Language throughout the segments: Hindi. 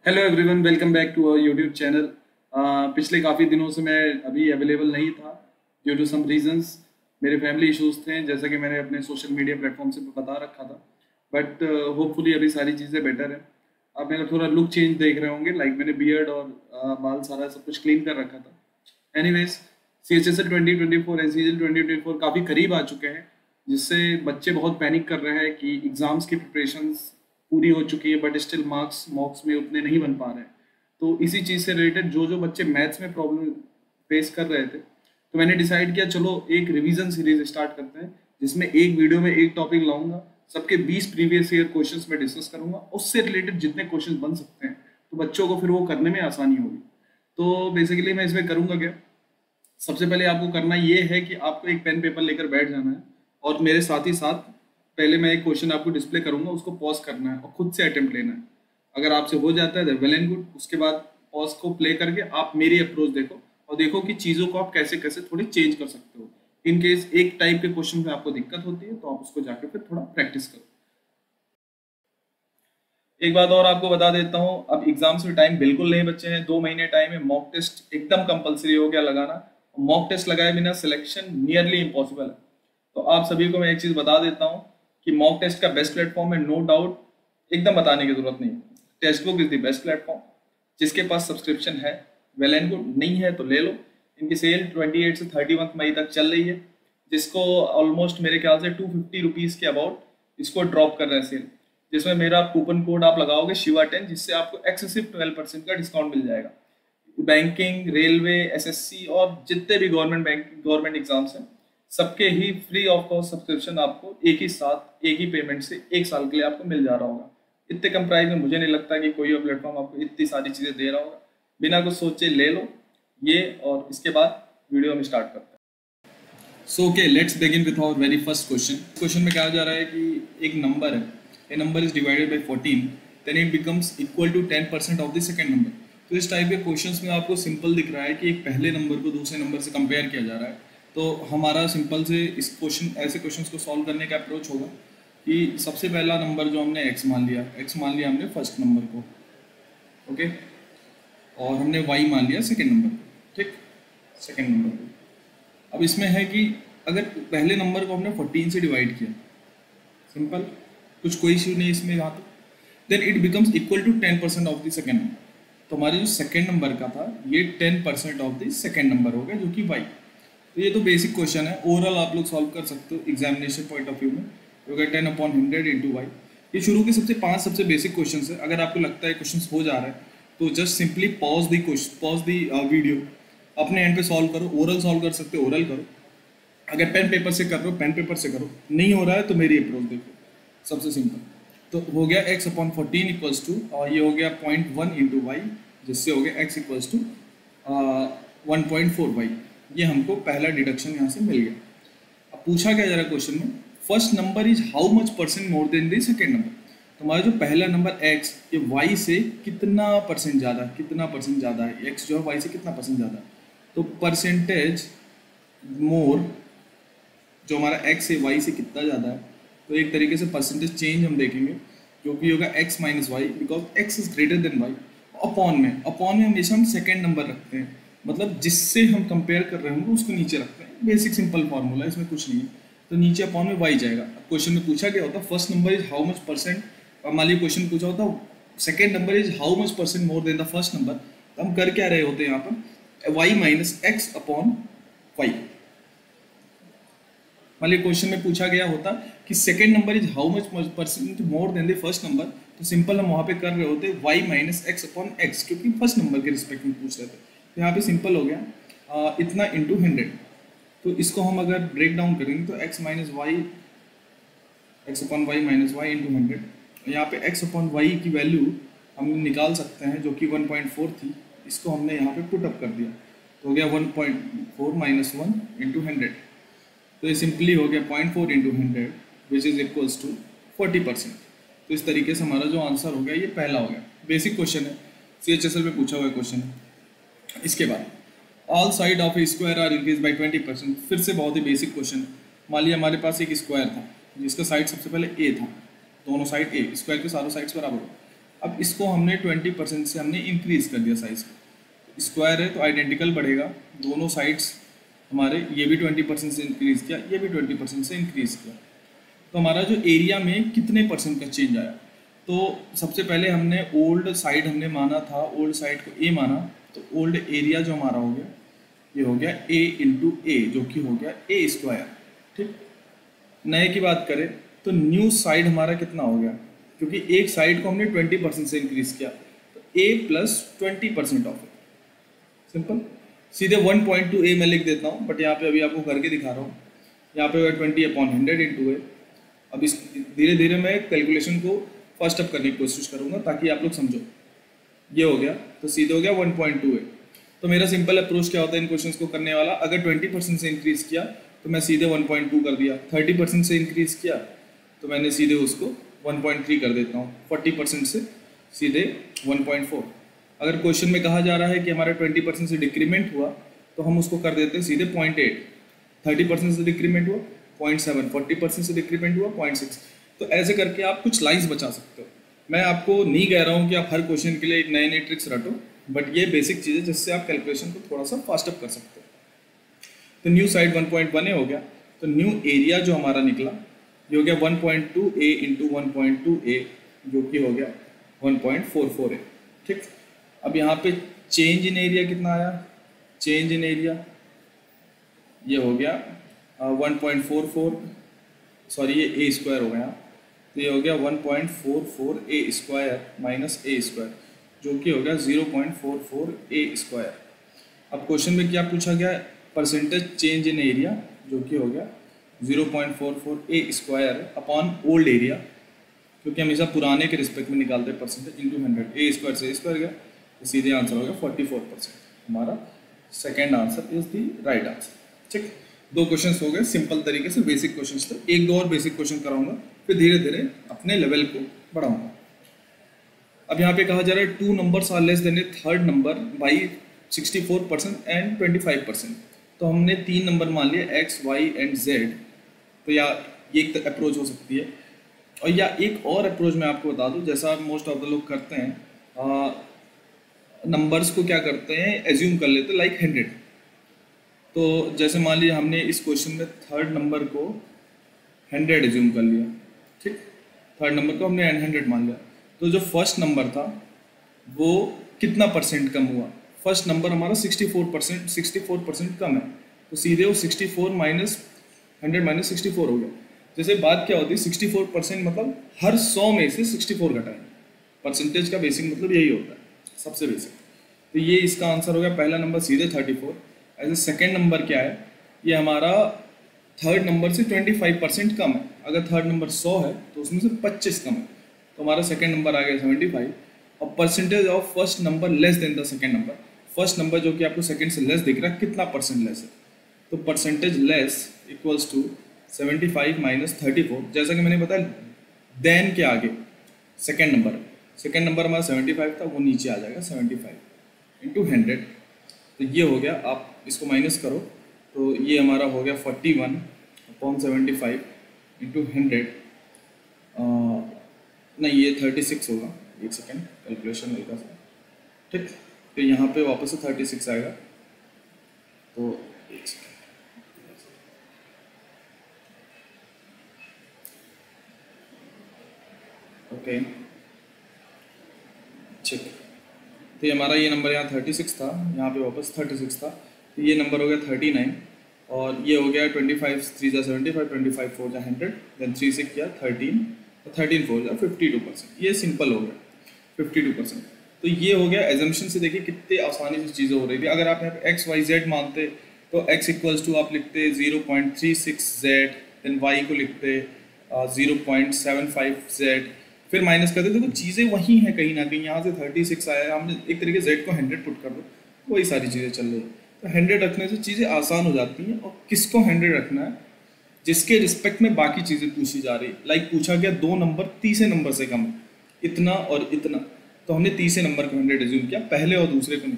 Hello everyone, welcome back to our YouTube channel. पिछले काफ़ी दिनों से मैं अभी अवेलेबल नहीं था ड्यू टू सम रीजंस। मेरे फैमिली इश्यूज थे, जैसा कि मैंने अपने सोशल मीडिया प्लेटफॉर्म से बता रखा था। बट होपफुली अभी सारी चीज़ें बेटर हैं। आप मेरा थोड़ा लुक चेंज देख रहे होंगे, लाइक मैंने बियर्ड और बाल सारा सब कुछ क्लीन कर रखा था। एनीवेज, CHSL 2024 NCGL 2024 काफ़ी करीब आ चुके हैं, जिससे बच्चे बहुत पैनिक कर रहे हैं कि एग्ज़ाम्स की प्रिपरेशंस पूरी हो चुकी है बट स्टिल मार्क्स मॉक्स में उतने नहीं बन पा रहे हैं। तो इसी चीज़ से रिलेटेड जो जो बच्चे मैथ्स में प्रॉब्लम फेस कर रहे थे, तो मैंने डिसाइड किया चलो एक रिवीजन सीरीज स्टार्ट करते हैं, जिसमें एक वीडियो में एक टॉपिक लाऊंगा, सबके 20 प्रीवियस ईयर क्वेश्चंस में डिस्कस करूंगा, उससे रिलेटेड जितने क्वेश्चंस बन सकते हैं तो बच्चों को फिर वो करने में आसानी होगी। तो बेसिकली मैं इसमें करूंगा क्या, सबसे पहले आपको करना ये है कि आपको एक पेन पेपर लेकर बैठ जाना है और मेरे साथ ही साथ पहले मैं एक क्वेश्चन आपको डिस्प्ले करूंगा, उसको पॉज करना है और खुद से अटेम्प्ट लेना है। अगर आपसे हो जाता है वेल एंड गुड। उसके बाद पॉज को प्ले करके आप मेरी अप्रोच देखो और देखो कि चीज़ों को आप कैसे कैसे थोड़ी चेंज कर सकते हो। इन केस एक टाइप के क्वेश्चन में आपको दिक्कत होती है तो आप उसको जाके फिर थोड़ा प्रैक्टिस करो। एक बात और आपको बता देता हूँ, अब एग्जाम्स में टाइम बिल्कुल नहीं बचे हैं, 2 महीने टाइम है। मॉक टेस्ट एकदम कंपलसरी हो गया लगाना। मॉक टेस्ट लगाए बिना सिलेक्शन नियरली इम्पॉसिबल है। तो आप सभी को मैं एक चीज बता देता हूँ कि मॉक टेस्ट का बेस्ट प्लेटफॉर्म है, नो डाउट, एकदम बताने की जरूरत नहीं। Text book is the best platform. जिसके पास सब्सक्रिप्शन है वेल एंड गुड, नहीं है तो ले लो। इनकी सेल 28 से 31 मई तक चल रही है, जिसको ऑलमोस्ट मेरे ख्याल से 250 रुपीज़ के अबाउट इसको ड्रॉप कर रहे हैं सेल, जिसमें मेरा कूपन कोड आप लगाओगे शिवा10, जिससे आपको एक्सेसिव 12% का डिस्काउंट मिल जाएगा। बैंकिंग, रेलवे, SSC और जितने भी गवर्नमेंट एग्जाम्स हैं, सबके ही फ्री ऑफ कॉस्ट सब्सक्रिप्शन आपको एक ही साथ एक ही पेमेंट से 1 साल के लिए आपको मिल जा रहा होगा। इतने कम प्राइस में मुझे नहीं लगता कि कोई और प्लेटफॉर्म आपको इतनी सारी चीज़ें दे रहा होगा। बिना कुछ सोचे ले लो ये, और इसके बाद वीडियो में स्टार्ट करते हैं। So okay, let's begin with our very first question. Question में कहा जा रहा है कि एक नंबर है, A number is divided by 14, then it becomes equal to 10% of the second number. तो इस टाइप के क्वेश्चंस में आपको सिंपल दिख रहा है कि एक पहले नंबर को दूसरे नंबर से कंपेयर किया जा रहा है। तो हमारा सिंपल से इस क्वेश्चन ऐसे क्वेश्चंस को सॉल्व करने का अप्रोच होगा कि सबसे पहला नंबर जो हमने x मान लिया हमने फर्स्ट नंबर को, ओके, और हमने y मान लिया सेकेंड नंबर को, ठीक, सेकेंड नंबर को। अब इसमें है कि अगर पहले नंबर को हमने 14 से डिवाइड किया, सिंपल, कुछ कोई इश्यू नहीं इसमें यहाँ तक, then it becomes equal to 10% of the second number. तो हमारे जो सेकेंड नंबर का था ये 10% ऑफ द सेकेंड नंबर हो गया, जो कि y। तो ये तो बेसिक क्वेश्चन है, ओवरऑल आप लोग सॉल्व कर सकते हो एग्जामिनेशन पॉइंट ऑफ व्यू में। हो गया 10/100 इंटू y। ये शुरू के सबसे बेसिक क्वेश्चन है। अगर आपको लगता है क्वेश्चन हो जा रहा है तो just simply pause the video, अपने एंड पे सॉल्व करो। ओरल सॉल्व कर सकते हो, ओरल करो। अगर पेन पेपर से कर रहे हो पेन पेपर से करो, नहीं हो रहा है तो मेरी अप्रोच देखो, सबसे सिंपल। तो हो गया x/14 इक्वल्स टू, और ये हो गया 0.1 इंटू वाई, जिससे हो गया x इक्वल्स टू 1.4 वाई। ये हमको पहला डिडक्शन यहाँ से मिल गया। अब पूछा क्या जा रहा है क्वेश्चन में, first number is how much percent more than the second number. तो हमारा जो पहला नंबर x, ये y से कितना परसेंट ज़्यादा है, कितना परसेंट ज़्यादा है, x जो है y से कितना परसेंट ज़्यादा है। तो परसेंटेज मोर, जो हमारा x है y से कितना ज़्यादा है, तो एक तरीके से परसेंटेज चेंज हम देखेंगे, जो कि होगा x minus y, because x is greater than y। Upon में हमेशा हम सेकेंड नंबर रखते हैं, मतलब जिससे हम कंपेयर कर रहे होंगे उसको नीचे रखते हैं। बेसिक सिंपल फॉर्मूला, इसमें कुछ नहीं है। तो नीचे अपॉन में y जाएगा। क्वेश्चन में पूछा क्या होता, first number is how much percent, मान लीजिए क्वेश्चन पूछा होता second number is how much percent more than the first number, तो हम कर क्या रहे होते हैं यहाँ पर, y minus x upon y. मान लीजिए क्वेश्चन में पूछा गया होता कि second number is how much percent more than the first number, तो सिंपल हम वहाँ पे कर रहे होते y minus x upon x, क्योंकि फर्स्ट नंबर के रिस्पेक्ट में पूछ रहे थे। तो यहाँ पे सिंपल हो गया इतना इंटू 100। तो इसको हम अगर ब्रेक डाउन करेंगे तो x minus y, x upon y minus y into 100। यहाँ पे x अपॉन वाई की वैल्यू हम निकाल सकते हैं, जो कि 1.4 थी, इसको हमने यहाँ पे पुट अप कर दिया, तो हो गया 1.4 माइनस 1 इंटू 100। तो ये सिंपली हो गया 0.4 into 100 which is equals to 40%। तो इस तरीके से हमारा जो आंसर हो गया ये पहला हो गया। बेसिक क्वेश्चन है, CHSL में पूछा हुआ क्वेश्चन है। इसके बाद all side of a square are increase by 20%। फिर से बहुत ही बेसिक क्वेश्चन है। मान लिया हमारे पास एक स्क्वायर था जिसका साइड सबसे पहले a था, दोनों साइड a, स्क्वायर के सारों साइड्स बराबर हो। अब इसको हमने 20% से हमने इंक्रीज कर दिया साइज को, स्क्वायर है तो आइडेंटिकल बढ़ेगा, दोनों साइड्स हमारे, ये भी 20% से इंक्रीज किया, ये भी 20% से इंक्रीज किया, तो हमारा जो एरिया में कितने परसेंट का चेंज आया। तो सबसे पहले हमने ओल्ड साइड हमने माना था, ओल्ड साइड को ए माना, तो ओल्ड एरिया जो हमारा हो गया ये हो गया ए इंटू ए, जो कि हो गया ए स्क्वायर। ठीक, नए की बात करें तो न्यू साइड हमारा कितना हो गया, क्योंकि एक साइड को हमने 20% से इंक्रीज किया, तो ए प्लस 20% ऑफ इट। सिंपल, सीधे 1.2 ए मैं लिख देता हूँ, बट यहाँ पे अभी आपको करके दिखा रहा हूँ। यहाँ पे 20/100 इंटू ए। अब इस धीरे धीरे मैं कैलकुलेशन को फर्स्ट अप करने की कोशिश करूँगा ताकि आप लोग समझो। ये हो गया, तो सीधे हो गया 1.2 ए। तो मेरा सिंपल अप्रोच क्या होता है इन क्वेश्चंस को करने वाला, अगर 20% से इंक्रीज किया तो मैं सीधे 1.2 कर दिया, 30% से इंक्रीज किया तो मैंने सीधे उसको 1.3 कर देता हूँ, 40% से सीधे 1.4। अगर क्वेश्चन में कहा जा रहा है कि हमारा 20% से डिक्रीमेंट हुआ तो हम उसको कर देते हैं सीधे 0.8, 30% से डिक्रीमेंट हुआ 0.7, 40% से डिक्रीमेंट हुआ 0.6। तो ऐसे करके आप कुछ लाइन्स बचा सकते हो। मैं आपको नहीं कह रहा हूँ कि आप हर क्वेश्चन के लिए एक नए नए ट्रिक्स रटो, बट ये बेसिक चीज़ है जिससे आप कैलकुलेशन को थोड़ा सा फास्ट अप कर सकते हो। तो न्यू साइड 1.1 ए हो गया, तो न्यू एरिया जो हमारा निकला ये हो गया 1.2 ए इंटू 1.2 ए, जो कि हो गया 1.44 ए। ठीक, अब यहाँ पे चेंज इन एरिया कितना आया, चेंज इन एरिया ये हो गया 1.44, सॉरी ये ए स्क्वायर हो गया, तो ये हो गया 1.44 ए स्क्वायर माइनस ए स्क्वायर, जो कि हो गया 0.44 ए स्क्वायर। अब क्वेश्चन में क्या पूछा गया, परसेंटेज चेंज इन एरिया, जो कि हो गया 0.44 ए स्क्वायर अपॉन ओल्ड एरिया, क्योंकि हमेशा पुराने के रिस्पेक्ट में निकालते हैं परसेंटेज, इंटू 100, ए स्क्वायर से ए स्क्वायर गया, तो सीधे आंसर हो गया 44%। हमारा second answer is the right answer. ठीक, दो क्वेश्चन हो गए सिंपल तरीके से, बेसिक क्वेश्चन थे। एक दो और बेसिक क्वेश्चन कराऊंगा, फिर धीरे धीरे अपने लेवल को बढ़ाऊंगा। अब यहाँ पे कहा जा रहा है 2 numbers are less than a third number by 64% and 25%। तो हमने 3 नंबर मान लिए x, y एंड z। तो या ये एक अप्रोच हो सकती है, और या एक और अप्रोच मैं आपको बता दूं, जैसा मोस्ट ऑफ द लोग करते हैं, नंबर्स को क्या करते हैं एज्यूम कर लेते हैं लाइक 100। तो जैसे मान लीजिए हमने इस क्वेश्चन में थर्ड नंबर को 100 एज्यूम कर लिया। ठीक, थर्ड नंबर को हमने 100 मान लिया, तो जो फर्स्ट नंबर था वो कितना परसेंट कम हुआ, फर्स्ट नंबर हमारा 64% कम है, तो सीधे वो 64 माइनस 100 माइनस 64 हो गया। जैसे बात क्या होती है, 64% मतलब हर 100 में से 64 घटाएंगे, परसेंटेज का बेसिक मतलब यही होता है, सबसे बेसिक। तो ये इसका आंसर हो गया, पहला नंबर सीधे 34। एज ए सेकेंड नंबर क्या है, ये हमारा थर्ड नंबर से 25% कम है। अगर थर्ड नंबर 100 है तो उसमें से 25 कम है, तो हमारा सेकेंड नंबर आ गया 75। और percentage of first number less than the second number, first number जो कि आपको सेकेंड से लेस दिख रहा है, कितना परसेंट लेस है, तो percentage less equals to 75 minus 34। जैसा कि मैंने बताया देन के आगे सेकेंड नंबर हमारा 75 था, वो नीचे आ जाएगा 75 इंटू 100। तो ये हो गया, आप इसको माइनस करो तो ये हमारा हो गया 41/75 इंटू 100। नहीं, ये 36 होगा, एक सेकेंड कैलकुलेशन हल्का सा। ठीक, तो यहाँ पे वापस से 36 आएगा, तो एक सेकेंड, ओके ठीक। तो ये हमारा ये नंबर यहाँ 36 था, यहाँ पे वापस 36 था, तो ये नंबर हो गया 39, और ये हो गया 25 3 जा 75, 25 4 जा 100, देन 3 से किया 13, 13 4 जा 52%। ये सिंपल हो गया 52%। तो ये हो गया एजम्पशन से। देखिए कितने आसानी से चीज़ें हो रही थी। अगर आप यहाँ पे एक्स वाई जेड मानते तो x इक्वल्स टू आप लिखते 0.36z, देन y को लिखते 0.75z, फिर माइनस करते। देखो चीज़ें वही हैं कहीं ना कहीं, यहाँ से 36 आया, हमने एक तरीके z को 100 पुट कर दो, वही सारी चीज़ें चल रही है। तो 100 रखने से चीज़ें आसान हो जाती हैं। और किसको 100 रखना है, जिसके रिस्पेक्ट में बाकी चीज़ें पूछी जा रही। लाइक पूछा गया 2 नंबर तीसरे नंबर से कम है, इतना और इतना, तो हमने तीसरे नंबर को 100 एज्यूम किया, पहले और दूसरे को नहीं।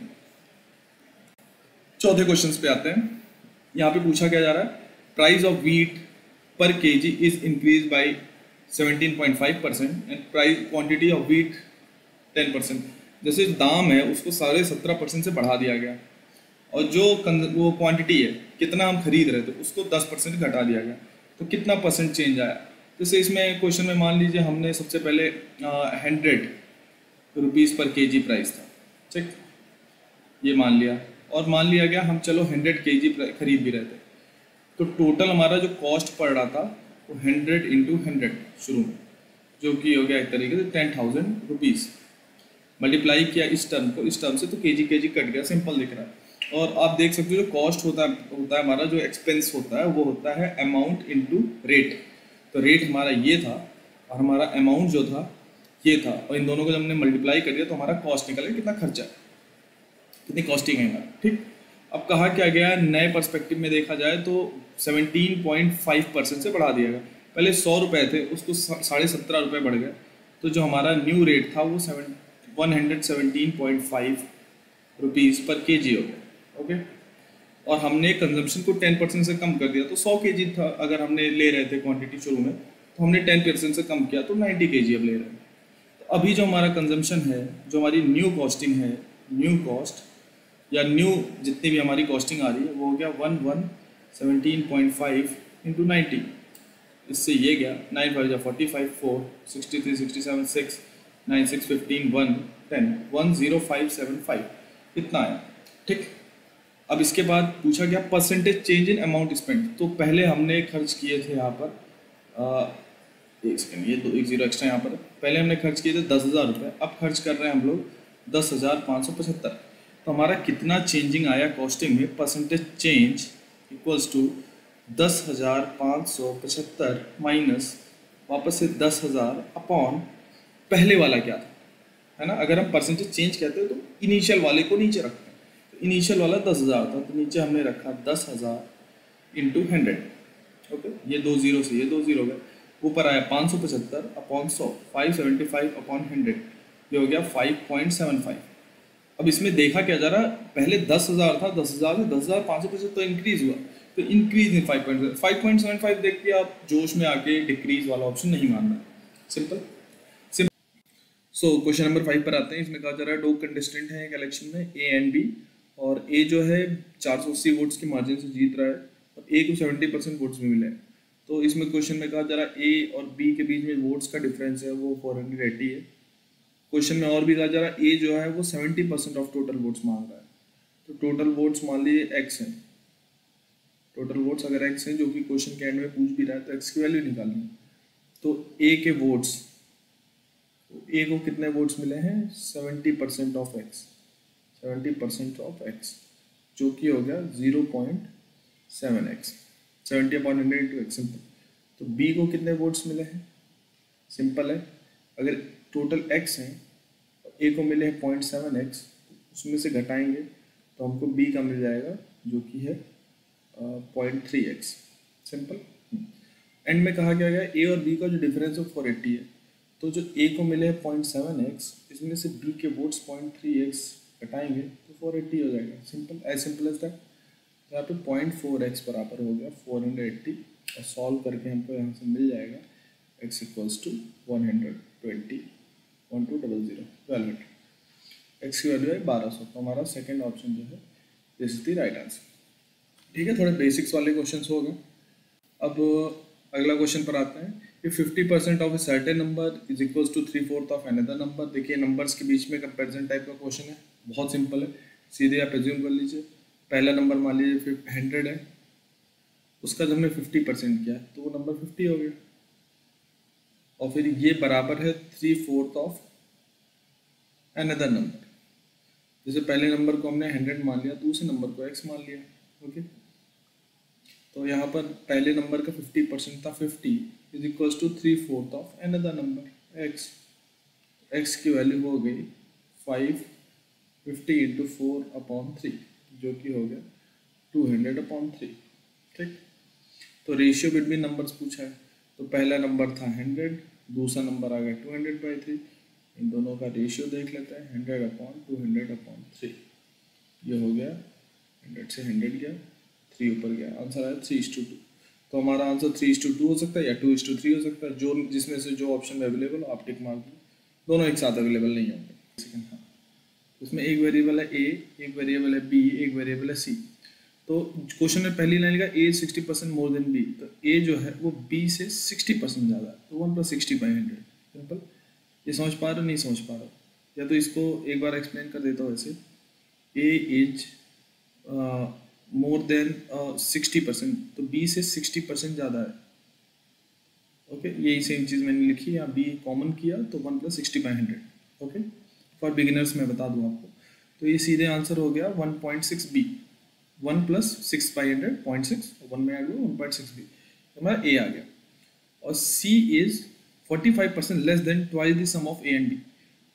चौथे क्वेश्चन पे आते हैं। यहाँ पे पूछा क्या जा रहा है, प्राइस ऑफ व्हीट पर KG is increase by 17.5% and price quantity of wheat 10%। जैसे दाम है उसको 17.5% से बढ़ा दिया गया, और जो वो क्वांटिटी है कितना हम खरीद रहे थे उसको 10% घटा दिया गया, तो कितना परसेंट चेंज आया। जैसे इसमें क्वेश्चन में मान लीजिए हमने सबसे पहले 100 रुपीज़ पर केजी प्राइस था, ठीक, ये मान लिया, और मान लिया गया हम चलो 100 केजी खरीद भी रहे थे, तो टोटल हमारा जो कॉस्ट पड़ रहा था वो 100 इंटू 100 शुरू में, जो कि हो गया एक तरीके से 10,000 रुपीज़। मल्टीप्लाई किया इस टर्म को इस टर्म से, तो केजी केजी कट गया, सिंपल दिख रहा है। और आप देख सकते हो जो कॉस्ट होता है हमारा, जो एक्सपेंस होता है वो होता है अमाउंट इनटू रेट। तो रेट हमारा ये था और हमारा अमाउंट जो था ये था, और इन दोनों को जब हमने मल्टीप्लाई कर दिया तो हमारा कॉस्ट निकल गया, कितना खर्चा है, कितनी कॉस्टिंग है हमारा, ठीक। अब कहा क्या गया, नए पर्सपेक्टिव में देखा जाए तो 17.5% से बढ़ा दिया गया। पहले 100 रुपये थे, उसको 17.5 रुपये बढ़ गए, तो जो हमारा न्यू रेट था वो 117.5 रुपीज़ पर केजी हो गया, ओके। और हमने कंजम्पशन को 10% से कम कर दिया, तो 100 केजी था अगर हमने ले रहे थे क्वांटिटी शुरू में, तो हमने 10% से कम किया तो 90 केजी अब ले रहे हैं। तो अभी जो हमारा कंजम्पशन है, जो हमारी न्यू कॉस्टिंग है, न्यू कॉस्ट या न्यू जितनी भी हमारी कॉस्टिंग आ रही है वो हो गया 117.5 इंटू 90। इससे ये गया 9 5 45 4 63 67 6 9 6 15 1 10 10575 इतना है, ठीक। अब इसके बाद पूछा गया percentage change in amount spend. तो पहले हमने खर्च किए थे यहाँ पर एक सेकेंड, ये 1 0 एक्स्ट्रा यहाँ पर, पहले हमने खर्च किए थे 10,000 रुपये, अब खर्च कर रहे हैं हम लोग 10,575। तो हमारा कितना चेंजिंग आया कॉस्टिंग में, percentage change equals to 10,575 minus वापस से 10,000 अपॉन पहले वाला क्या था, है ना। अगर हम परसेंटेज चेंज कहते हैं तो इनिशियल वाले को नीचे रखते हैं, तो इनिशियल वाला 10,000 था, तो नीचे हमने रखा 10,000 इंटू 100, ओके। ये 2 0 से ये 2 0 गए, ऊपर आया 575 अपॉन 100, 575 अपॉन 100, ये हो गया 5.75। अब इसमें देखा क्या जा रहा, पहले 10,000 था, 10,000 से 10,575 तो इंक्रीज हुआ, तो इंक्रीज इन 5.75 देख के आप जोश में आके डिक्रीज वाला ऑप्शन नहीं मानना, सिंपल। सो क्वेश्चन नंबर 5 पर आते हैं। इसमें कहा जा रहा है दो कंटेस्टेंट हैं एक इलेक्शन में, ए एंड बी, और ए जो है 480 वोट्स के मार्जिन से जीत रहा है और ए को 70% वोट्स भी मिले हैं। तो इसमें क्वेश्चन में कहा जा रहा है ए और बी के बीच में वोट्स का डिफरेंस है वो 480 है। क्वेश्चन में और भी कहा जा रहा है ए जो है वो 70% ऑफ टोटल वोट्स मांग रहा है। तो टोटल वोट्स मान लीजिए एक्स हैं, टोटल वोट्स अगर एक्स हैं, जो कि क्वेश्चन के एंड में पूछ भी रहा है, तो एक्स की वैल्यू निकालनी है। तो ए के वोट्स, ए को कितने वोट्स मिले हैं, 70% ऑफ एक्स, 70% ऑफ एक्स, जो कि हो गया 0.7x, 70/100 इंटू एक्स, सिंपल। तो बी को कितने वोट्स मिले हैं, सिंपल है, अगर टोटल एक्स हैं ए को मिले हैं 0.7x, उसमें से घटाएंगे तो हमको बी का मिल जाएगा जो कि है 0.3x, सिंपल। एंड में कहा क्या गया ए और बी का जो डिफरेंस है 480 है, तो जो ए को मिले हैं 0.7x, इसमें से बी के वोट्स 0.3x घटाएंगे तो 480 हो जाएगा, simple, as simple as that. यहाँ पे 0.4x बराबर हो गया 480, और सॉल्व करके हमको यहाँ से मिल जाएगा x इक्वल्स टू 120 1200 1200, x की वैल्यू है 1200। तो हमारा सेकेंड ऑप्शन जो है this is the right answer, ठीक है। थोड़े बेसिक्स वाले क्वेश्चंस हो गए। अब अगला क्वेश्चन पर आते हैं। If 50% of a certain number is equals to 3/4 of another number। देखिए नंबर्स के बीच में कंपैरिजन टाइप का क्वेश्चन है, बहुत सिंपल है, सीधे आप एज्यूम कर लीजिए। पहला नंबर मान लीजिए 100 है, उसका जब हमने 50% किया तो वो नंबर 50 हो गया, और फिर ये बराबर है 3/4 ऑफ अनदर नंबर। जैसे पहले नंबर को हमने 100 मान लिया, दूसरे नंबर को x मान लिया, ओके। तो यहाँ पर पहले नंबर का 50% था 50 is equals to 3/4 of another number x। x की वैल्यू हो गई 550 इंटू 4/3, जो कि हो गया 200/3, ठीक। तो रेशियो बिटवीन नंबर्स पूछा है, तो पहला नंबर था 100, दूसरा नंबर आ गया 200/3, इन दोनों का रेशियो देख लेते हैं, 100/200/3, ये हो गया 100 से 100 गया, 3 ऊपर गया, आंसर आया 3:2। तो हमारा आंसर 3:2 हो सकता है या 2:3 हो सकता है, जो जिसमें से जो ऑप्शन अवेलेबल हो आप टिक मार दो, दोनों एक साथ अवेलेबल नहीं होंगे, सेकंड, हाँ, उसमें एक वेरिएबल है ए, एक वेरिएबल है बी, एक वेरिएबल है सी। तो क्वेश्चन में पहली लाइन लिखा ए 60% मोर देन बी, तो ए जो है वो बी से 60% ज़्यादा है, तो 1 + 60/100 सिंपल। ये समझ पा रहे हो नहीं समझ पा रहे हो? या तो इसको एक बार एक्सप्लेन कर देता हूँ ऐसे, ए इज मोर देन 60%, तो बी से 60% ज़्यादा है। ओके, यही सेम चीज़ मैंने लिखी, यहाँ बी कॉमन किया तो 1 + 60/100। ओके, फॉर बिगिनर्स मैं बता दूँ आपको, तो ये सीधे आंसर हो गया 1.6 बी, 1 + 6/100 0.6, 1 में आ गया 1.6 बी, हमारा ए आ गया। और C is 45% less than twice the sum of A and B,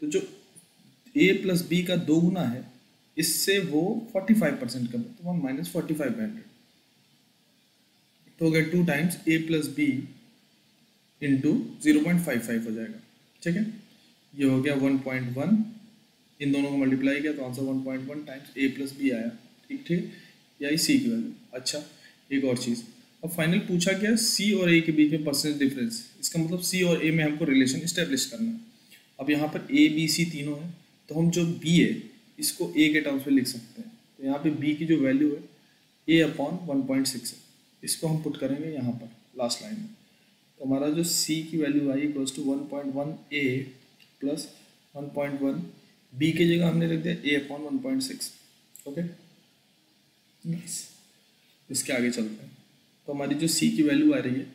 तो जो ए प्लस बी का 2 गुना है, इससे वो 45% कम है, तो 1 - 45/100, तो हो गया 2 टाइम्स ए प्लस बी इंटू 0.55 हो जाएगा। ठीक है, ये हो गया 1.1, इन दोनों को मल्टीप्लाई किया तो आंसर 1.1 टाइम्स ए प्लस बी आया। ठीक ठीक, यही सी की वैल्यू। अच्छा, एक और चीज़, अब फाइनल पूछा गया सी और ए के बीच में परसेंटेज डिफरेंस, इसका मतलब सी और ए में हमको रिलेशन इस्टेब्लिश करना है। अब यहाँ पर ए बी सी तीनों है, तो हम जो बी है इसको ए के टर्म्स में लिख सकते हैं, तो यहाँ पे बी की जो वैल्यू है A/1.6 है, इसको हम पुट करेंगे यहाँ पर लास्ट लाइन में, तो हमारा जो सी की value I equals to 1.1 A plus 1.1 B की जगह हमने रख दिया A/1.6। ओके, इसके आगे चलते हैं, तो हमारी जो सी की वैल्यू आ रही है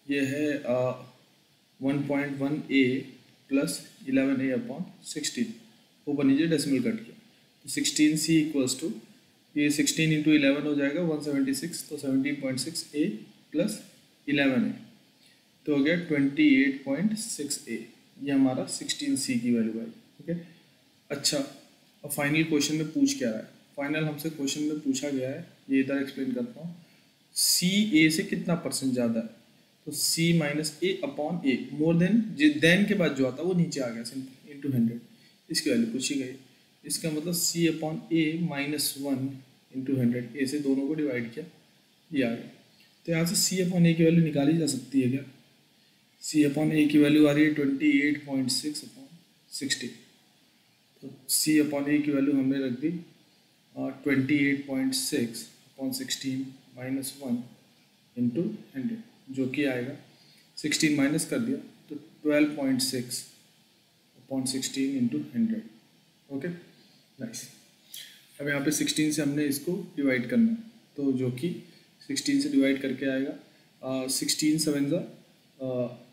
ये है 1.1 ए प्लस 11 A/16, ऊपर नीचे डेसिमल कट किया, तो 16 सी इक्वल्स टू, ये 16 × 11 हो जाएगा 176, तो 17.6 ए प्लस 11 ए, तो हो गया 28.6 ए, ये हमारा 16 सी की वैल्यू आई। ठीक है, अच्छा, अब फाइनल क्वेश्चन में पूछ क्या रहा है, फाइनल हमसे क्वेश्चन में पूछा गया है, ये इधर एक्सप्लेन करता हूँ, सी ए से कितना परसेंट ज़्यादा है, तो सी - A/A, मोर देन के बाद जो आता है वो नीचे आ गया सिंपल, इंटू 100, इसकी वैल्यू पूछी गई। इसका मतलब C/A -1 इंटू 100, ए से दोनों को डिवाइड किया, ये आ गया। तो यहाँ से C/A की वैल्यू निकाली जा सकती है क्या? C/A की वैल्यू आ रही है 28.6/60, तो C/A की वैल्यू हमने रख दी 28.6/16 -1 इंटू 100, जो कि आएगा 16 माइनस कर दिया तो 12.6/16 इंटू 100। Okay, nice. अब यहाँ पे 16 से हमने इसको डिवाइड करना है, तो जो कि 16 से डिवाइड करके आएगा 16 7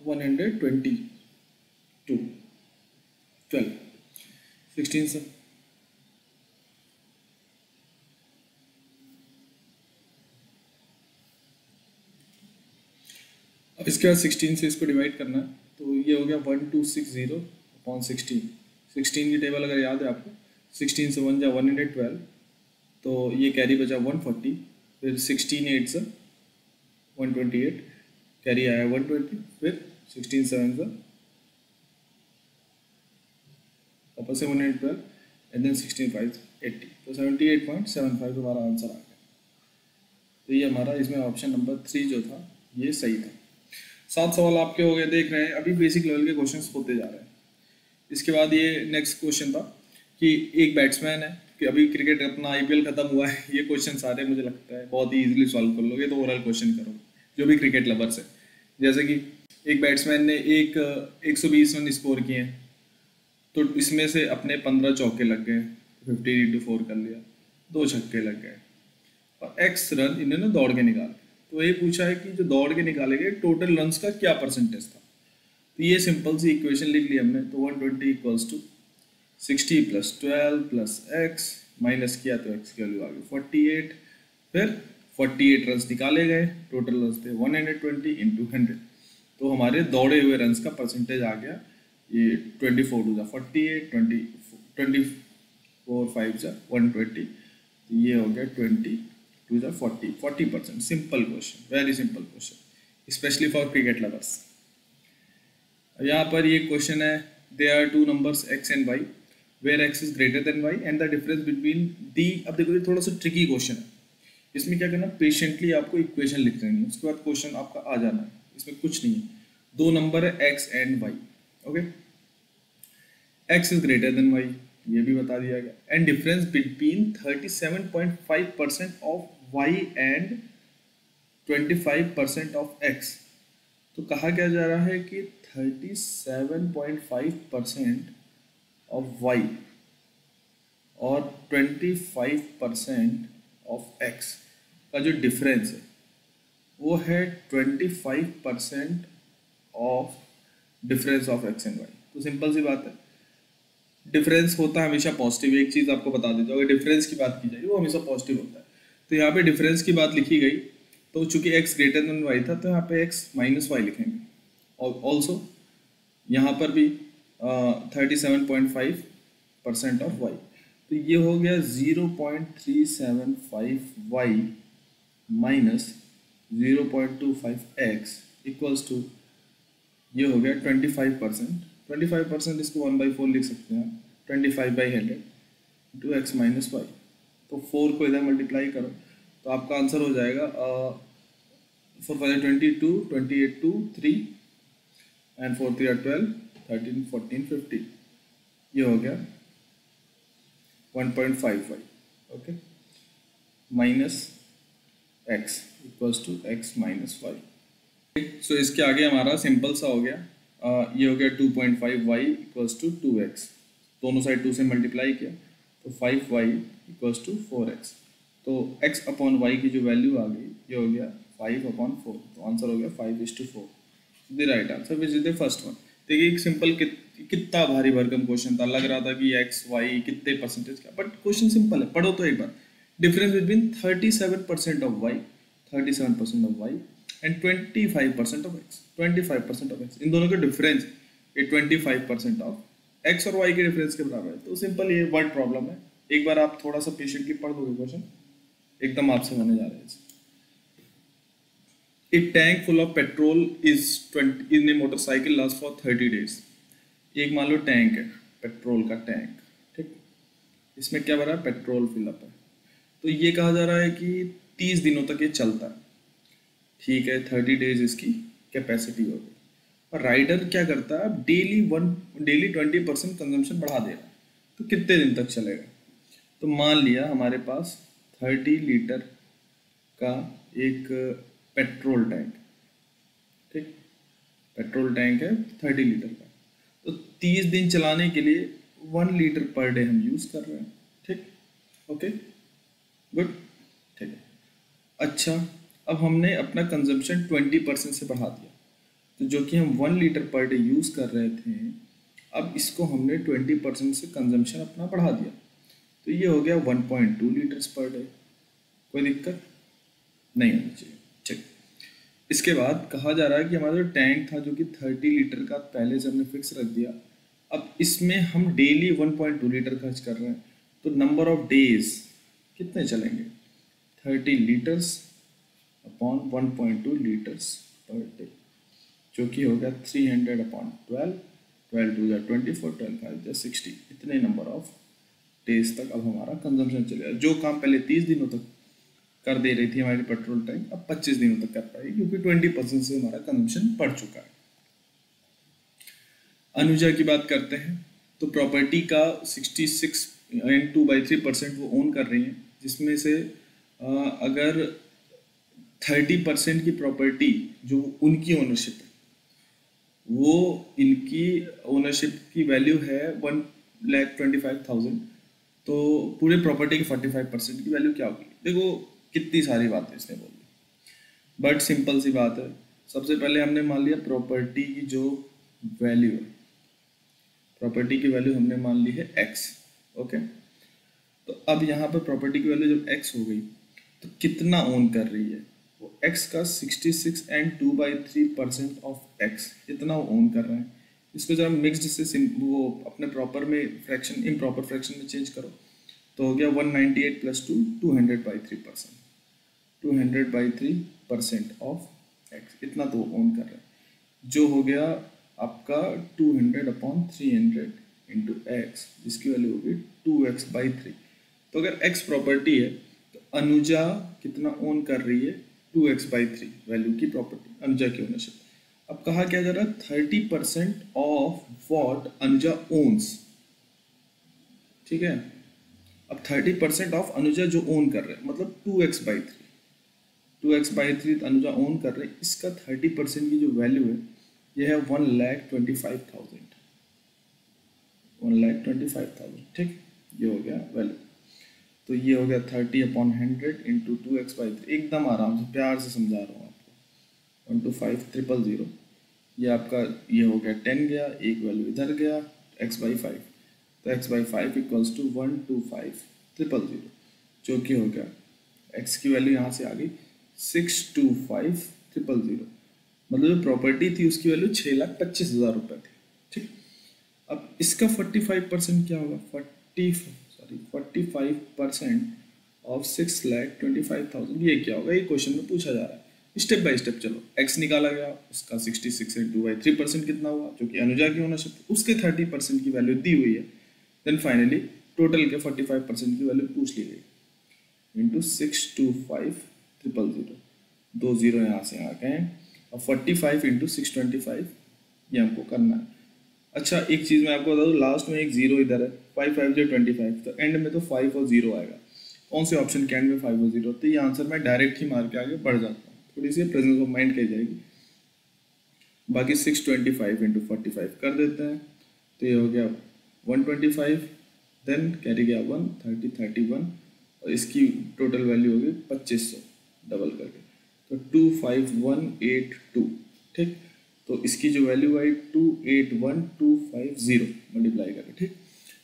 122, 12, 16 से अब इसके बाद 16 से इसको डिवाइड करना है, तो ये हो गया 1260/16। 16 की टेबल अगर याद है आपको, 16 से 1 जा 112, तो ये कैरी बचा 140, फिर 16 8 से 128, कैरी आया 120, फिर 16 7 से वापस से 112 एंड देन 16 5 80, तो 78.75 हमारा आंसर आ गया। तो ये हमारा इसमें ऑप्शन नंबर 3 जो था ये सही था। 7 सवाल आपके हो गए, देख रहे हैं अभी बेसिक लेवल के क्वेश्चंस होते जा रहे हैं। इसके बाद ये नेक्स्ट क्वेश्चन था कि एक बैट्समैन है कि अभी क्रिकेट अपना IPL खत्म हुआ है, ये क्वेश्चन सारे मुझे लगता है बहुत ही ईजिली सॉल्व कर लोगे, तो ओरल क्वेश्चन करो जो भी क्रिकेट लवर्स है। जैसे कि एक बैट्समैन ने 120 रन स्कोर किए हैं, तो इसमें से अपने 15 चौके लग गए, 15 × 4 कर लिया, 2 छक्के लग गए और X रन इन्होंने दौड़ के निकाले। तो ये पूछा है कि जो दौड़ के निकाले गए टोटल रन्स का क्या परसेंटेज था। तो ये सिंपल सी इक्वेशन लिख ली हमने, तो 120 = 60 + 12 + x माइनस किया तो x की वैल्यू आ गई 48, फिर 48 रन्स निकाले गए, टोटल रन्स थे 120 × 100, तो हमारे दौड़े हुए रन्स का परसेंटेज आ गया ये 24 × 48, 24 5 120, तो ये हो गया 20 × 40%। Simple question, very simple question, specially for cricket lovers. यहाँ पर ये क्वेश्चन है, there are 2 numbers x and y where x is greater than y and the difference between the. अब देखो ये थोड़ा सा ट्रिकी क्वेश्चन है, इसमें क्या करना, पेशेंटली आपको इक्वेशन लिख देनी है, उसके बाद क्वेश्चन आपका आ जाना है, इसमें कुछ नहीं है। 2 नंबर है x and y, okay. x is greater than y, ये भी बता दिया गया। And difference between 37.5% of y and 25% of x। तो कहा क्या जा रहा है कि 37.5% ऑफ y और 25% ऑफ x का जो डिफरेंस है वो है 25% of difference of x and y। तो सिंपल सी बात है, डिफरेंस होता है हमेशा पॉजिटिव। एक चीज़ आपको बता देता हूँ, अगर डिफरेंस की बात की जाए वो हमेशा पॉजिटिव होता है। तो यहाँ पे डिफरेंस की बात लिखी गई, तो चूंकि x ग्रेटर देन y था तो यहाँ पे x माइनस वाई लिखेंगे। और ऑल्सो यहाँ पर भी 37.5% ऑफ y, तो ये हो गया 0.375y minus 0.25x equals to, ये हो गया 25%। 25% इसको 1/4 लिख सकते हैं, 25/100 इंटू x माइनस वाई। तो 4 को इधर मल्टीप्लाई करो तो आपका आंसर हो जाएगा 4 5 22, 28 2 3 एंड 4 3 12, 13 14 15, ये हो गया 1.55, okay, minus x equals to x minus y. So इसके आगे हमारा सिंपल सा हो गया, ये हो गया 2.5y इक्वल्स टू 2x, दोनों साइड 2 से मल्टीप्लाई किया तो 5y इक्वल्स टू 4x। तो x अपॉन y की जो वैल्यू आ गई ये हो गया 5/4, तो आंसर हो गया 5:4, the right answer which is the first one. देखिए एक सिंपल कितना भारी भरकम क्वेश्चन था, लग रहा था कि x y कितने परसेंटेज का, बट क्वेश्चन सिंपल है, पढ़ो तो एक बार। Difference between 37% of y, 37% of y and 25% of x, 25% of x, इन दोनों का डिफरेंस ये 25% ऑफ x और y के डिफरेंस के बराबर है। तो सिंपल ये वर्ड प्रॉब्लम है, एक बार आप थोड़ा सा पेशेंटली पढ़ दोगे क्वेश्चन एकदम आपसे होने जा रहा है। A tank full of petrol is 20 in a motorcycle lasts for 30 days। एक मान लो टैंक है, पेट्रोल का टैंक, ठीक, इसमें क्या भरा है, पेट्रोल फिलअप है। तो ये कहा जा रहा है कि 30 दिनों तक ये चलता है, ठीक है, 30 डेज इसकी कैपेसिटी हो गई। और राइडर क्या करता है, डेली 20% कंजम्पशन बढ़ा दे रहा है, तो कितने दिन तक चलेगा। तो मान लिया हमारे पास 30 लीटर का एक पेट्रोल टैंक, ठीक, पेट्रोल टैंक है 30 लीटर का, तो 30 दिन चलाने के लिए 1 लीटर पर डे हम यूज़ कर रहे हैं, ठीक, ओके गुड, ठीक है। अच्छा, अब हमने अपना कंजम्पशन 20% से बढ़ा दिया, तो जो कि हम 1 लीटर पर डे यूज़ कर रहे थे, अब इसको हमने 20% से कंजम्पशन अपना बढ़ा दिया, तो ये हो गया 1.2 लीटर्स पर डे। कोई दिक्कत नहीं होनी चाहिए, ठीक। इसके बाद कहा जा रहा है कि हमारा जो टैंक था जो कि 30 लीटर का पहले से हमने फिक्स रख दिया, अब इसमें हम डेली 1.2 लीटर खर्च कर रहे हैं, तो नंबर ऑफ डेज कितने चलेंगे, 30 litres upon 1.2 litres per day, जो कि हो गया 300/12, 12 2 24, 12 5 60, इतने नंबर ऑफ डेज तक अब हमारा कंजम्पशन चलेगा। जो काम पहले 30 दिनों तक कर दे रही थी हमारी पेट्रोल टैंक, अब 25 दिनों तक कर पाएगी, क्योंकि 20% से हमारा कंजम्पशन बढ़ चुका है। अनुजा की बात करते हैं, तो प्रॉपर्टी का 66 एंड 2/3% वो ओन कर रही हैं, जिसमें से अगर 30% की प्रॉपर्टी जो उनकी ओनरशिप है, वो इनकी ओनरशिप की वैल्यू है 1,25,000, तो पूरे प्रॉपर्टी की 45% की वैल्यू क्या होगी। देखो कितनी सारी बातें इसने बोली, बट सिंपल सी बात है। सबसे पहले हमने मान लिया प्रॉपर्टी की जो वैल्यू है, प्रॉपर्टी की वैल्यू हमने मान ली है x, ओके। तो अब यहाँ पर प्रॉपर्टी की वैल्यू जब x हो गई तो कितना ओन कर रही है वो, x का 66 एंड 2/3% ऑफ x, इतना ओन कर रहे हैं। इसको जब मिक्सड से वो अपने प्रॉपर में फ्रैक्शन, इम्प्रॉपर फ्रैक्शन में चेंज करो तो हो गया 198 + 2 200/3%, 200/3% ऑफ x, इतना तो ओन कर रहे हैं, जो हो गया आपका 200/300 इंटू x, जिसकी वैल्यू होगी 2x/3। तो अगर x प्रॉपर्टी है तो अनुजा कितना ओन कर रही है, 2x/3 वैल्यू की प्रॉपर्टी, अनुजा की ओनरशिप। अब कहा क्या जा रहा है, 30% ऑफ वॉट अनुजा ओन्स, ठीक है। अब 30% ऑफ अनुजा जो ओन कर रहे हैं, मतलब 2x/3, 2x/3 अनुजा ओन कर रहे हैं, इसका 30% की जो वैल्यू है ये है 1,25,000, 1,25,000। ठीक, ये हो गया वैल्यू। तो ये हो गया 30/100 इंटू 2x/3। एकदम आराम से प्यार से समझा रहा हूँ आपको। 125,000, ये आपका ये हो गया 10 गया, एक वैल्यू इधर गया x/5, तो x/5 इक्वल्स टू 125,000, जो कि हो गया x की वैल्यू यहाँ से आ गई 625,000। मतलब जो प्रॉपर्टी थी उसकी वैल्यू 6,25,000 रुपये थी। ठीक, अब इसका 45% क्या होगा, 45% ऑफ 6,25,000, ये क्या होगा, ये क्वेश्चन में पूछा जा रहा है। स्टेप बाय स्टेप चलो, x निकाला गया, उसका 66 इंटू बाई 3% कितना हुआ, जो कि अनुजा की ओनरशिप, उसके 30% की वैल्यू दी हुई है। देन फाइनली टोटल के 45% की वैल्यू पूछ ली गई इंटू 625,000, 2 जीरो यहाँ से आ गए, और 45 इंटू 625 ये हमको करना है। अच्छा, एक चीज़ मैं आपको बता दूँ, लास्ट में एक जीरो इधर है, 5 5 जो 25, तो एंड में तो 5 और 0 आएगा। कौन से ऑप्शन के एंड में 5 और 0? तो ये आंसर मैं डायरेक्ट ही मार के आगे बढ़ जाता हूँ, थोड़ी सी प्रेजेंस ऑफ माइंड कही जाएगी। बाकी 625 इंटू 45 कर देते हैं, तो ये हो गया 125, देन कैरी गया 1, 30 31, और इसकी टोटल वैल्यू होगी 2500 डबल करके, तो 25182। ठीक, तो इसकी जो वैल्यू आई 281,250 मल्टीप्लाई करके। ठीक,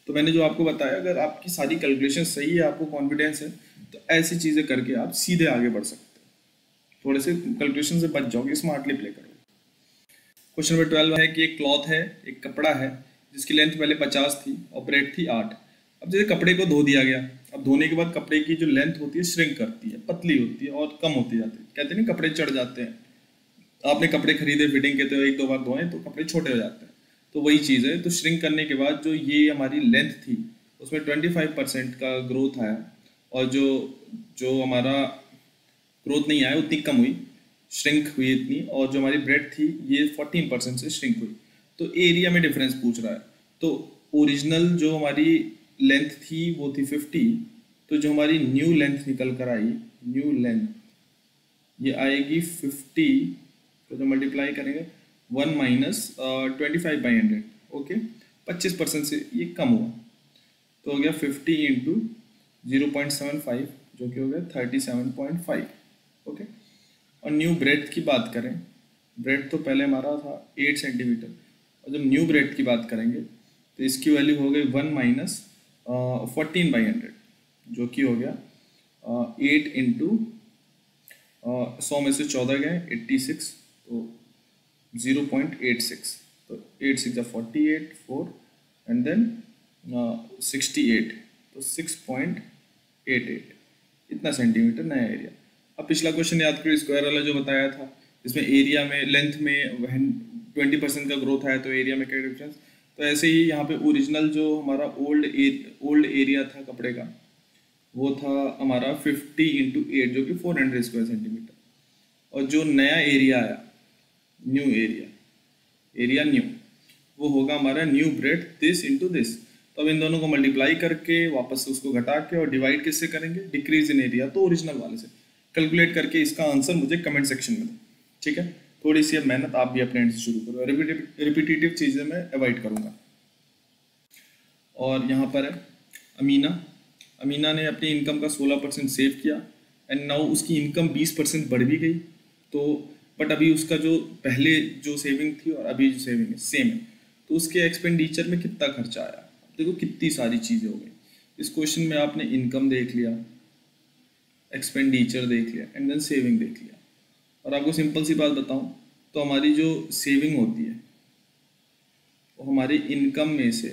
तो मैंने जो आपको बताया, अगर आपकी सारी कैलकुलेशन सही है, आपको कॉन्फिडेंस है, तो ऐसी चीज़ें करके आप सीधे आगे बढ़ सकते हैं। थोड़े से कैलकुलेशन से बच जाओगे, स्मार्टली प्ले करोगे। क्वेश्चन नंबर 12 है कि एक क्लॉथ है, एक कपड़ा है, जिसकी लेंथ पहले 50 थी और ब्रेड थी 8। अब जैसे कपड़े को धो दिया गया, अब धोने के बाद कपड़े की जो लेंथ होती है श्रिंक करती है, पतली होती है और कम होती जाती है। कहते हैं ना, कपड़े चढ़ जाते हैं। आपने कपड़े खरीदे, फिटिंग के तो 1-2 बार धोए तो कपड़े छोटे हो जाते हैं, तो वही चीज़ है। तो श्रिंक करने के बाद जो ये हमारी लेंथ थी उसमें 25% का ग्रोथ आया, और जो जो हमारा ग्रोथ नहीं आया उतनी कम हुई, श्रिंक हुई इतनी, और जो हमारी ब्रेड थी ये 14% से श्रिंक हुई। तो एरिया में डिफरेंस पूछ रहा है। तो ओरिजिनल जो हमारी लेंथ थी वो थी 50, तो जो हमारी न्यू लेंथ निकल कर आई, न्यू लेंथ ये आएगी 50 को जो मल्टीप्लाई करेंगे 1 माइनस 25/100। ओके, 25% से ये कम हुआ, तो हो गया 50 इंटू 0.75, जो कि हो गया 37.5। ओके, और न्यू ब्रेथ की बात करें, ब्रेथ तो पहले हमारा था 8 सेंटीमीटर, और जब न्यू ब्रेथ की बात करेंगे तो इसकी वैल्यू हो गई 1 माइनस 14/100, जो कि हो गया 8 इंटू 100 में से 14 गए 86, तो 0.86, तो 8 6 48 4 एंड देन 68, तो 6.88 इतना सेंटीमीटर नया एरिया। अब पिछला क्वेश्चन याद करो, स्क्वायर वाला जो बताया था, इसमें एरिया में लेंथ में 20% का ग्रोथ आया, तो एरिया में क्या डिफरेंस। तो ऐसे ही यहाँ पे ओरिजिनल जो हमारा ओल्ड एरिया था कपड़े का, वो था हमारा 50 इंटू 8, जो कि 400 स्क्वायर सेंटीमीटर, और जो नया एरिया आया, न्यू एरिया न्यू, वो होगा हमारा new bread this into this. तो अब इन दोनों को मल्टीप्लाई करके वापस से उसको घटा के, और डिवाइड किससे करेंगे, डिक्रीज इन एरिया, तो ओरिजिनल वाले से कैलकुलेट करके इसका आंसर मुझे कमेंट सेक्शन में दो। ठीक है, थोड़ी सी अब मेहनत आप भी अपने एंड से शुरू करो, रिपीटेटिव चीज़ें मैं अवॉइड करूँगा। और यहाँ पर है अमीना ने अपनी इनकम का 16% सेव किया, एंड नाउ उसकी इनकम 20% बढ़ भी गई। तो बट अभी उसका जो पहले जो सेविंग थी और अभी जो सेविंग है सेम है, तो उसके एक्सपेंडिचर में कितना खर्चा आया। देखो कितनी सारी चीज़ें हो गई। इस क्वेश्चन में आपने इनकम देख लिया, एक्सपेंडिचर देख लिया, एंड देन सेविंग देख लिया। और आपको सिंपल सी बात बताऊं, तो हमारी जो सेविंग होती है वो हमारी इनकम में से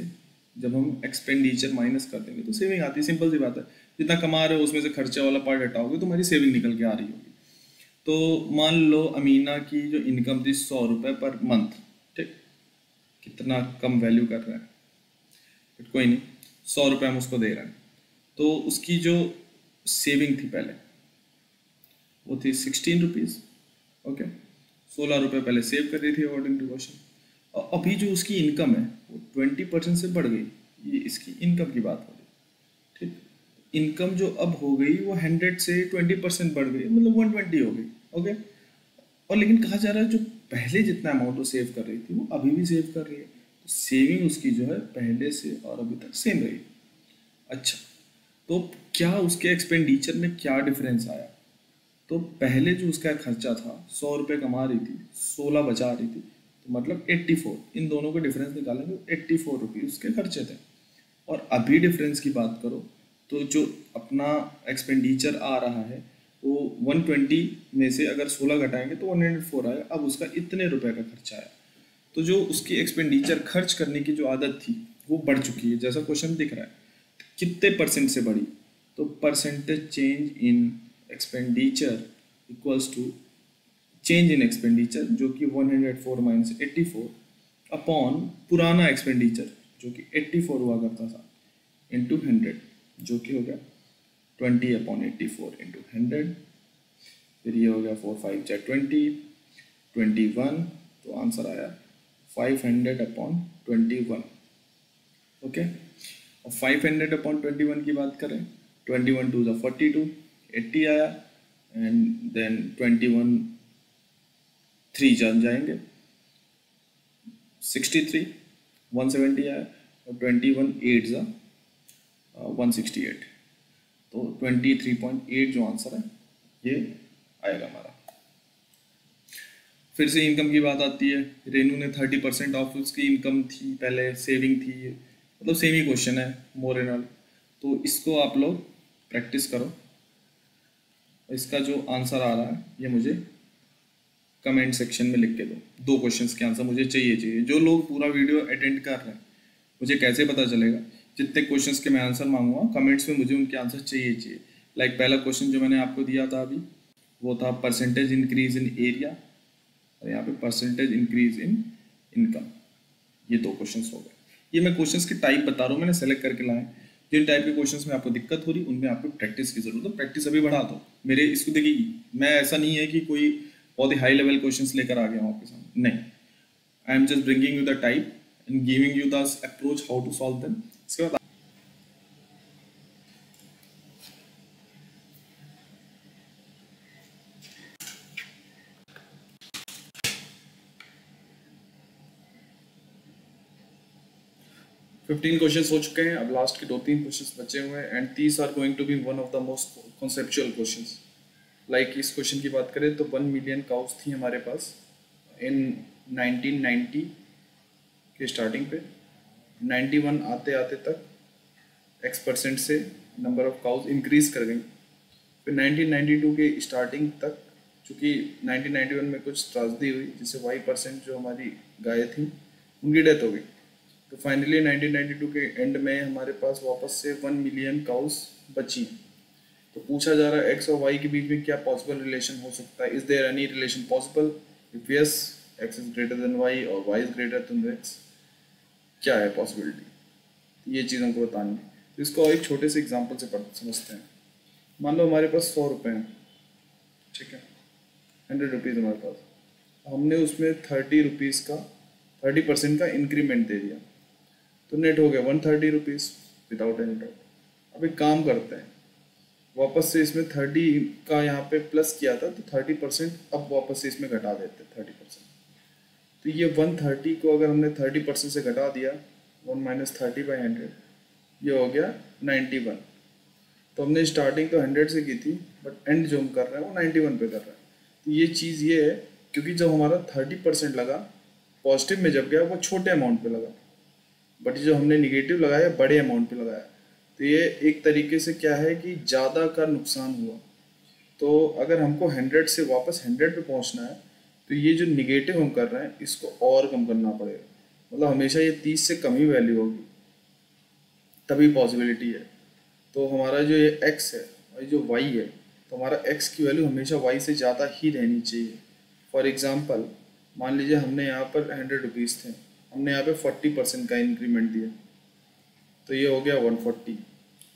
जब हम एक्सपेंडिचर माइनस कर देंगे तो सेविंग आती है। सिंपल सी बात है, जितना कमा रहे हो उसमें से खर्चा वाला पार्ट हटाओगे तो हमारी सेविंग निकल के आ रही होगी। तो मान लो अमीना की जो इनकम थी 100 रुपये पर मंथ, ठीक, कितना कम वैल्यू कर रहे हैं, बट कोई नहीं, 100 रुपये हम उसको दे रहे हैं। तो उसकी जो सेविंग थी पहले वो थी 16 रुपीज़। ओके, 16 रुपये पहले सेव कर रही थी अकॉर्डिंग टू क्वेश्चन, और अभी जो उसकी इनकम है वो 20% से बढ़ गई। ये इसकी इनकम की बात हो रही है। ठीक, इनकम जो अब हो गई वो 100 से 20% बढ़ गई, मतलब 120 हो गई। ओके, और लेकिन कहा जा रहा है जो पहले जितना अमाउंट वो सेव कर रही थी वो अभी भी सेव कर रही है, तो सेविंग उसकी जो है पहले से और अभी तक सेम रही। अच्छा, तो क्या उसके एक्सपेंडिचर में क्या डिफरेंस आया? तो पहले जो उसका खर्चा था, 100 रुपये कमा रही थी, 16 बचा रही थी, तो मतलब 84, इन दोनों का डिफरेंस निकालेंगे तो 84 रुपीज़ उसके खर्चे थे। और अभी डिफरेंस की बात करो तो जो अपना एक्सपेंडिचर आ रहा है वो 120 में से अगर 16 घटाएंगे तो 104 आएगा, अब उसका इतने रुपए का खर्चा आया। तो जो उसकी एक्सपेंडिचर खर्च करने की जो आदत थी वो बढ़ चुकी है, जैसा क्वेश्चन दिख रहा है। कितने परसेंट से बढ़ी? तो percentage change in expenditure equals to change in expenditure, जो कि 104 माइनस 84 अपॉन पुराना एक्सपेंडिचर जो कि 84 हुआ करता था इंटू 100, जो कि हो गया 20/84 इंटू 100। फिर ये हो गया 4×5 = 21, तो आंसर आया 500/21। ओके, और 500/21 की बात करें, 21 2 42, 80 आया, एंड देन 21 3 जान जाएंगे 63, 170 आया, और 21 8 168, तो 23.8 जो आंसर है ये आएगा हमारा। फिर से इनकम की बात आती है, रेनू ने 30% ऑफ उसकी इनकम थी, पहले सेविंग थी, मतलब सेम ही क्वेश्चन है मोर एंड ऑल। तो इसको आप लोग प्रैक्टिस करो, इसका जो आंसर आ रहा है ये मुझे कमेंट सेक्शन में लिख के दो। 2 क्वेश्चंस के आंसर मुझे चाहिए। जो लोग पूरा वीडियो अटेंड कर रहे हैं, मुझे कैसे पता चलेगा? जितने क्वेश्चंस के मैं आंसर मांगूंगा कमेंट्स में मुझे उनके आंसर चाहिए। लाइक पहला क्वेश्चन जो मैंने आपको दिया था अभी, वो था परसेंटेज इंक्रीज इन एरिया, और यहाँ पे परसेंटेज इंक्रीज इन इनकम। ये 2 क्वेश्चंस हो गए। ये मैं क्वेश्चंस की टाइप बता रहा हूँ, मैंने सेलेक्ट करके लाए। जिन टाइप के क्वेश्चंस में आपको दिक्कत हो रही उनमें आपको प्रैक्टिस की जरूरत है, प्रैक्टिस अभी बढ़ा दो। मेरे इसको देखिए, मैं ऐसा नहीं है कि कोई बहुत ही हाई लेवल क्वेश्चंस लेकर आ गया हूँ आपके सामने, नहीं। I am just bringing you the type and giving you the approach how to solve them. इसके बाद 15 क्वेश्चंस हो चुके हैं, अब लास्ट के 2-3 क्वेश्चंस बचे हुए हैं, and these are going to be one of the most conceptual questions. Like इस क्वेश्चन की बात करें तो 1 मिलियन काउस थी हमारे पास इन 1990 के स्टार्टिंग पे। 91 आते आते तक X% से नंबर ऑफ काउस इंक्रीज कर गई। फिर 1992 के स्टार्टिंग तक, चूँकि 1991 में कुछ त्रासदी हुई जिससे Y% जो हमारी गाय थी उनकी डेथ हो गई, तो फाइनली 1992 के एंड में हमारे पास वापस से 1 मिलियन काउस बची। तो पूछा जा रहा है एक्स और वाई के बीच में क्या पॉसिबल रिलेशन हो सकता है, is there any relation possible? If yes, X is greater than Y और Y is greater than X, क्या है पॉसिबिलिटी? ये चीज़ हमको बतानी है। तो इसको एक छोटे से एग्जांपल से समझते हैं। मान लो हमारे पास 100 रुपये हैं, ठीक है, 100 रुपीज़ हमारे पास, हमने उसमें 30 रुपीज़ का 30% का इंक्रीमेंट दे दिया, तो नेट हो गया 130 रुपीज़ विदाउट एनी डाउट। अब एक काम करते हैं, वापस से इसमें 30 का यहाँ पे प्लस किया था, तो 30% अब वापस से इसमें घटा देते हैं 30%। तो ये 130 को अगर हमने 30% से घटा दिया, 1 - 30/100, ये हो गया 91। तो हमने स्टार्टिंग तो 100 से की थी, बट एंड जो हम कर रहे हैं वो 91 पे कर रहे हैं। तो ये चीज़ ये है, क्योंकि जब हमारा 30% लगा पॉजिटिव में, जब गया वो छोटे अमाउंट पे लगा, बट जो हमने निगेटिव लगाया बड़े अमाउंट पे लगाया। तो ये एक तरीके से क्या है कि ज़्यादा का नुकसान हुआ। तो अगर हमको 100 से वापस 100 पे पहुंचना है, तो ये जो निगेटिव हम कर रहे हैं इसको और कम करना पड़ेगा, मतलब हमेशा ये 30 से कम ही वैल्यू होगी, तभी पॉसिबिलिटी है। तो हमारा जो ये x है और ये जो y है, तो हमारा x की वैल्यू हमेशा y से ज़्यादा ही रहनी चाहिए। फॉर एग्ज़ाम्पल, मान लीजिए हमने यहाँ पर 100 रुपीज़ थे, हमने यहाँ पे 40% का इंक्रीमेंट दिया, तो ये हो गया 140,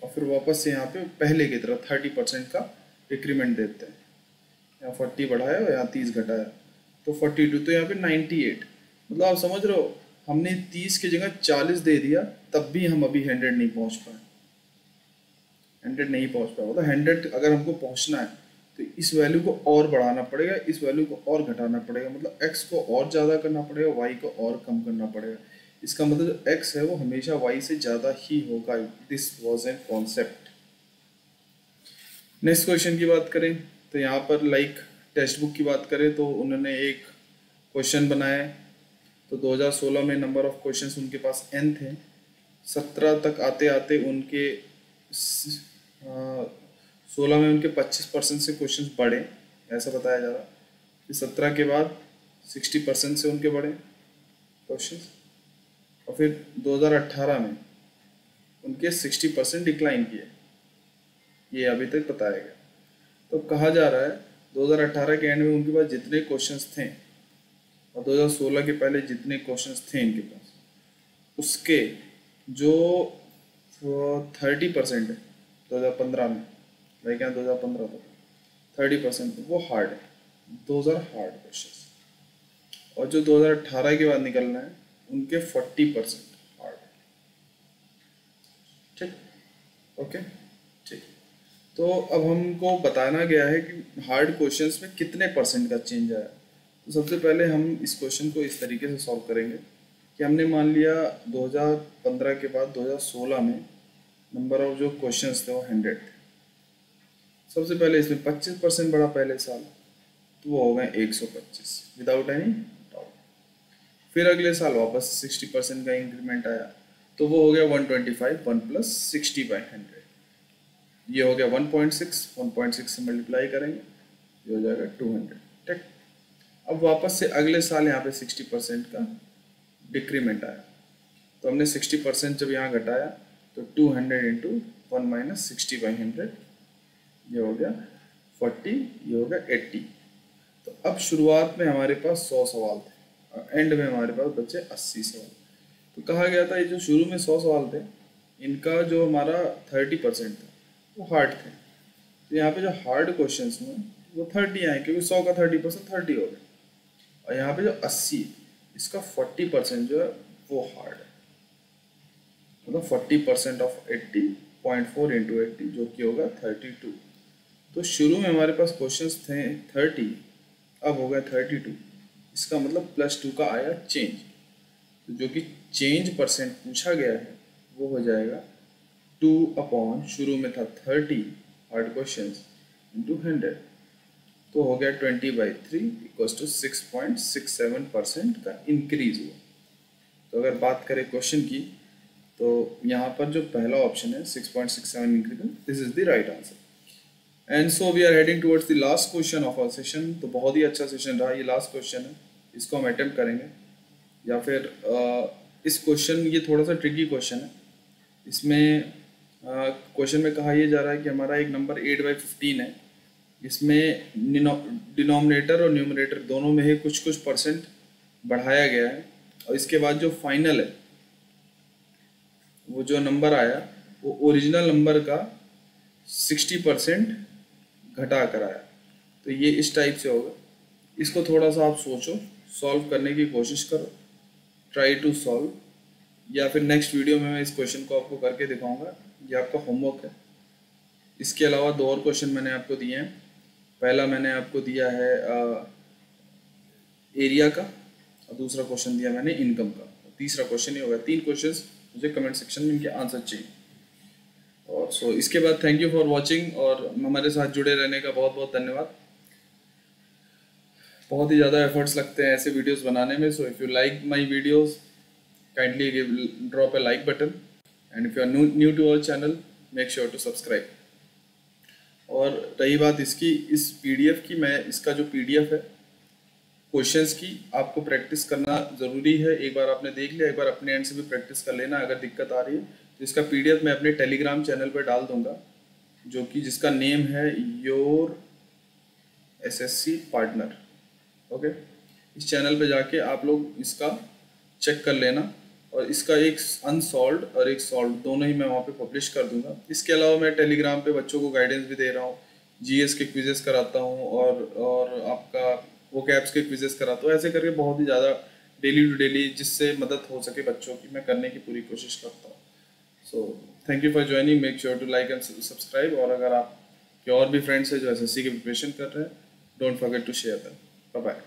और फिर वापस से यहाँ पे पहले की तरह 30% का इंक्रीमेंट देते हैं। यहाँ 40 बढ़ाया और यहाँ 30 घटाया, तो 42, तो यहाँ पे 98। मतलब आप समझ रहे हो, हमने 30 की जगह 40 दे दिया, तब भी हम अभी 100 नहीं पहुँच पाए। 100 नहीं पहुंच पाया, मतलब 100 अगर हमको पहुंचना है तो इस वैल्यू को और बढ़ाना पड़ेगा, इस वैल्यू को और घटाना पड़ेगा, मतलब x को और ज़्यादा करना पड़ेगा, y को और कम करना पड़ेगा। इसका मतलब जो x है वो हमेशा y से ज़्यादा ही होगा। This was an concept. Next question की बात करें तो यहाँ पर लाइक टेक्स्ट बुक की बात करें तो उन्होंने एक क्वेश्चन बनाया। तो 2016 में नंबर ऑफ क्वेश्चंस उनके पास n थे। 17 तक आते आते उनके 16 में उनके 25% से क्वेश्चंस बढ़े, ऐसा बताया जा रहा। फिर 17 के बाद 60% से उनके बढ़े क्वेश्चंस, और फिर 2018 में उनके 60% डिक्लाइन किए। ये अभी तक बताया गया। तो कहा जा रहा है 2018 के एंड में उनके पास जितने क्वेश्चंस थे और 2016 के पहले जितने क्वेश्चंस थे इनके पास, उसके जो 30% है 2015 में, लाइक यहाँ 2015 तक 30% वो हार्ड है, 2000 हार्ड क्वेश्चंस। और जो 2018 के बाद निकलना है उनके 40% हार्ड है। ठीक, ओके, ठीक। तो अब हमको बताना गया है कि हार्ड क्वेश्चंस में कितने परसेंट का चेंज आया। तो सबसे पहले हम इस क्वेश्चन को इस तरीके से सॉल्व करेंगे कि हमने मान लिया 2015 के बाद 2016 में नंबर ऑफ जो क्वेश्चंस थे वो 100 थे। सबसे पहले इसमें 25% बढ़ा पहले साल, तो वो हो गए 125 विदाउट एनी डाउट। फिर अगले साल वापस 60% का इंक्रीमेंट आया, तो वो हो गया 125, 1 + 60/100, ये हो गया 1.6 से मल्टीप्लाई करेंगे, ये हो जाएगा 200। ठीक, अब वापस से अगले साल यहाँ पे 60% का डिक्रीमेंट आया, तो हमने 60% जब यहाँ घटाया तो 200 × 1 - 60/100, ये हो गया 40, ये हो गया 80। तो अब शुरुआत में हमारे पास 100 सवाल थे और एंड में हमारे पास बचे 80 सवाल। तो कहा गया था ये जो शुरू में 100 सवाल थे, इनका जो हमारा 30% था वो हार्ड थे। तो यहाँ पे जो हार्ड क्वेश्चंस में वो 30 आए, क्योंकि 100 का 30% 30 हो गया। और यहाँ पे जो 80, इसका 40% जो है वो हार्ड है, मतलब 40% ऑफ 80.4 × 80 जो कि होगा 32। तो शुरू में हमारे पास क्वेश्चंस थे 30, अब हो गया 32। इसका मतलब +2 का आया चेंज। तो जो कि चेंज परसेंट पूछा गया है वो हो जाएगा 2 शुरू में था 30 हार्ड क्वेश्चंस × 100, तो हो गया 20/3 = 6.67% का इंक्रीज हुआ। तो अगर बात करें क्वेश्चन की, तो यहाँ पर जो पहला ऑप्शन है 6.67 increase, this is the right answer. And so we are heading towards the last question of our session. तो बहुत ही अच्छा सेशन रहा, ये लास्ट क्वेश्चन है, इसको हम अटेम्प्ट करेंगे। या फिर इस क्वेश्चन, ये थोड़ा सा ट्रिकी क्वेश्चन है। इसमें क्वेश्चन में कहा यह जा रहा है कि हमारा एक नंबर 8/15 है, इसमें डिनोमिनेटर और न्यूमरेटर दोनों में ही कुछ कुछ परसेंट बढ़ाया गया है, और इसके बाद जो फाइनल है वो जो नंबर आया वो ओरिजिनल नंबर का 60% घटा कर आया। तो ये इस टाइप से होगा। इसको थोड़ा सा आप सोचो, सॉल्व करने की कोशिश करो, ट्राई टू सॉल्व, या फिर नेक्स्ट वीडियो में मैं इस क्वेश्चन को आपको करके दिखाऊंगा। ये आपका होमवर्क है। इसके अलावा 2 और क्वेश्चन मैंने आपको दिए हैं। पहला मैंने आपको दिया है एरिया का, और दूसरा क्वेश्चन दिया मैंने इनकम का, तीसरा क्वेश्चन ही होगा। 3 क्वेश्चंस मुझे कमेंट सेक्शन में इनके आंसर चाहिए। और सो इसके बाद थैंक यू फॉर वॉचिंग, और हमारे साथ जुड़े रहने का बहुत बहुत धन्यवाद। बहुत ही ज़्यादा एफर्ट्स लगते हैं ऐसे वीडियोस बनाने में। So if you like my videos, kindly drop a like button, and if you are new to our channel, make sure to subscribe. और रही बात इसकी, इस पीडीएफ की, मैं इसका जो पीडीएफ है क्वेश्चंस की, आपको प्रैक्टिस करना ज़रूरी है। एक बार आपने देख लिया, एक बार अपने एंड से भी प्रैक्टिस कर लेना। अगर दिक्कत आ रही है तो इसका पीडीएफ मैं अपने टेलीग्राम चैनल पर डाल दूंगा, जो कि जिसका नेम है योर एसएससी पार्टनर। ओके, इस चैनल पे जाके आप लोग इसका चेक कर लेना, और इसका एक अनसॉल्व्ड और एक सॉल्व दोनों ही मैं वहाँ पे पब्लिश कर दूंगा। इसके अलावा मैं टेलीग्राम पे बच्चों को गाइडेंस भी दे रहा हूँ, जीएस के क्विजेस कराता हूँ, और आपका वो कैप्स के क्विजेस कराता हूँ। ऐसे करके बहुत ही ज़्यादा डेली टू डेली जिससे मदद हो सके बच्चों की, मैं करने की पूरी कोशिश करता हूँ। So thank you for joining, make sure to like and subscribe. और अगर आप के और भी फ्रेंड्स हैं जो एसएससी की प्रिपरेशन कर रहे हैं, don't forget to share them. Bye bye.